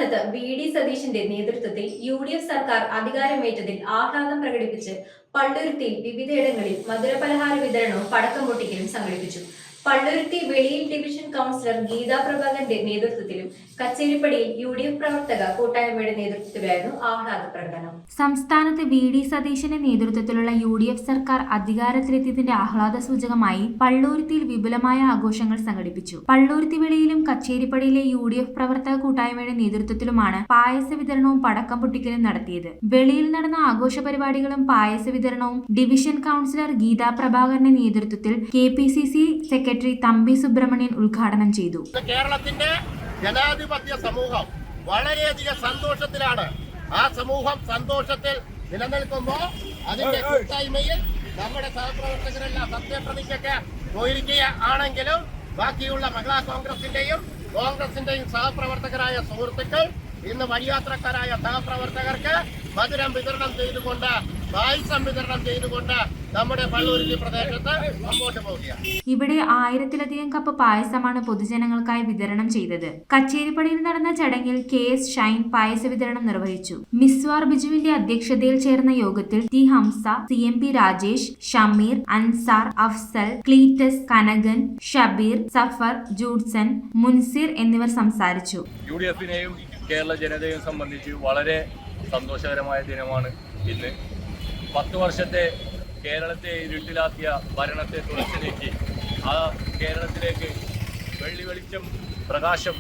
സംസ്ഥാനത്ത് വി.ഡി. സതീശന്റെ നേതൃത്വത്തിൽ യു.ഡി.എഫ് സർക്കാർ അധികാരമേറ്റതിൽ ആഹ്ലാദം പ്രകടിപ്പിച്ച് പള്ളുരുത്തിയിൽ വിവിധയിടങ്ങളിൽ മധുരപലഹാര വിതരണവും പടക്കം പൊട്ടിക്കലും സംഘടിപ്പിച്ചു. പള്ളുരുത്തി വെളിയിൽ ഡിവിഷൻ കൗൺസിലർ ഗീതാ പ്രഭാകരന്റെ നേതൃത്വത്തിലും കച്ചേരിപ്പടിയിൽ യു.ഡി.എഫ് പ്രവർത്തക കൂട്ടായ്മയുടെ നേതൃത്വത്തിലായിരുന്നു ആഹ്ലാദ പ്രകടനം. സംസ്ഥാനത്ത് വി.ഡി. സതീശന്റെ നേതൃത്വത്തിലുള്ള യു.ഡി.എഫ് സർക്കാർ അധികാരത്തിലെത്തിയതിന്റെ ആഹ്ലാദ സൂചകമായി പള്ളുരുത്തിയിൽ വിപുലമായ ആഘോഷങ്ങൾ സംഘടിപ്പിച്ചു. പള്ളുരുത്തി വെളിയിലും കച്ചേരിപ്പടിയിലെ യു.ഡി.എഫ് പ്രവർത്തക കൂട്ടായ്മയുടെ നേതൃത്വത്തിലുമാണ് പായസ വിതരണവും പടക്കം പൊട്ടിക്കലും നടത്തിയത്. വെളിയിൽ നടന്ന ആഘോഷ പരിപാടികളും പായസ വിതരണവും ഡിവിഷൻ കൗൺസിലർ ഗീതാ പ്രഭാകരന്റെ നേതൃത്വത്തിൽ KPCC സെക്രട്ടറി തമ്പി സുബ്രഹ്മണ്യൻ ഉദ്ഘാടനം ചെയ്തു. കേരളത്തിന്റെ ജനാധിപത്യ സമൂഹം വളരെയധികം സന്തോഷത്തിലാണ്. ആ സമൂഹം സന്തോഷത്തിൽ നിലനിൽക്കുമ്പോൾ അതിന്റെ കൂട്ടായ്മയിൽ നമ്മുടെ സഹപ്രവർത്തകരെല്ലാം സത്യപ്രതിജ്ഞയ്ക്ക് പോയിരിക്കുക ആണെങ്കിലും ബാക്കിയുള്ള മഹിളാ കോൺഗ്രസിന്റെയും സഹപ്രവർത്തകരായ സുഹൃത്തുക്കൾ ഇന്ന് വഴിയാത്രക്കാരായ സഹപ്രവർത്തകർക്ക് മധുരം വിതരണം ചെയ്തുകൊണ്ട് പായസം വിതരണം ചെയ്തുകൊണ്ട് നമ്മുടെ പള്ളുരുത്തി പ്രദേശത്ത് മുമ്പോട്ട് പോവുകയാണ്. ഇവിടെ 1000-ലധികം കപ്പ് പായസമാണ് പൊതുജനങ്ങൾക്കായി വിതരണം ചെയ്തത്. കച്ചേരിപ്പടിയിൽ നടന്ന ചടങ്ങിൽ KS ഷൈൻ പായസ വിതരണം നിർവഹിച്ചു. മിസ്വാർ ബിജുവിന്റെ അധ്യക്ഷതയിൽ ചേർന്ന യോഗത്തിൽ ടി ഹംസ, CMP രാജേഷ്, ഷമീർ, അൻസാർ, അഫ്സൽ, ക്ലീറ്റസ്, കനകൻ, ഷബീർ, സഫർ, ജൂഡ്സൺ, മുൻസിർ എന്നിവർ സംസാരിച്ചു. UDF-നെയും കേരള ജനതയെയും സംബന്ധിച്ച് വളരെ സന്തോഷകരമായ ദിനമാണ് ഇന്ന്. 10 വർഷത്തെ കേരളത്തെ ഇരുട്ടിലാക്കിയ ഭരണത്തെ തുടച്ചു നീക്കി ആ കേരളത്തിലേക്ക് വെളിച്ചം പ്രകാശം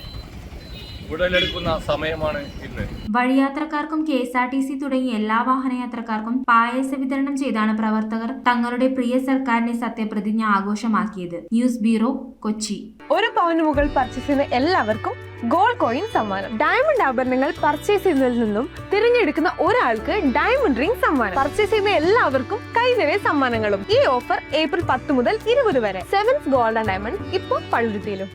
ഉടലെടുക്കുന്ന സമയമാണ് ഇന്ന്. വഴിയാത്രക്കാർക്കും KSRTC തുടങ്ങിയ എല്ലാ വാഹനയാത്രക്കാർക്കും പായസ വിതരണം ചെയ്താണ് പ്രവർത്തകർ തങ്ങളുടെ പ്രിയ സർക്കാരിന്റെ സത്യപ്രതിജ്ഞ ആഘോഷമാക്കിയത്. News bureau, Kochi. ഒരു പവന് മുകൾ പർച്ചേസ് ചെയ്യുന്ന എല്ലാവർക്കും ഗോൾഡ് കോയിൻ സമ്മാനം. ഡയമണ്ട് ആഭരണങ്ങൾ പർച്ചേസ് ചെയ്യുന്നതിൽ നിന്നും തിരഞ്ഞെടുക്കുന്ന ഒരാൾക്ക് ഡയമണ്ട് റിംഗ് സമ്മാനം. പർച്ചേസ് ചെയ്യുന്ന എല്ലാവർക്കും കൈനിറയെ സമ്മാനങ്ങളും. ഈ ഓഫർ ഏപ്രിൽ 10 മുതൽ 20 വരെ. സെവൻസ് ഗോൾഡ് ആൻഡ് ഡയമണ്ട് ഇപ്പോൾ പള്ളുരുത്തിയിലും.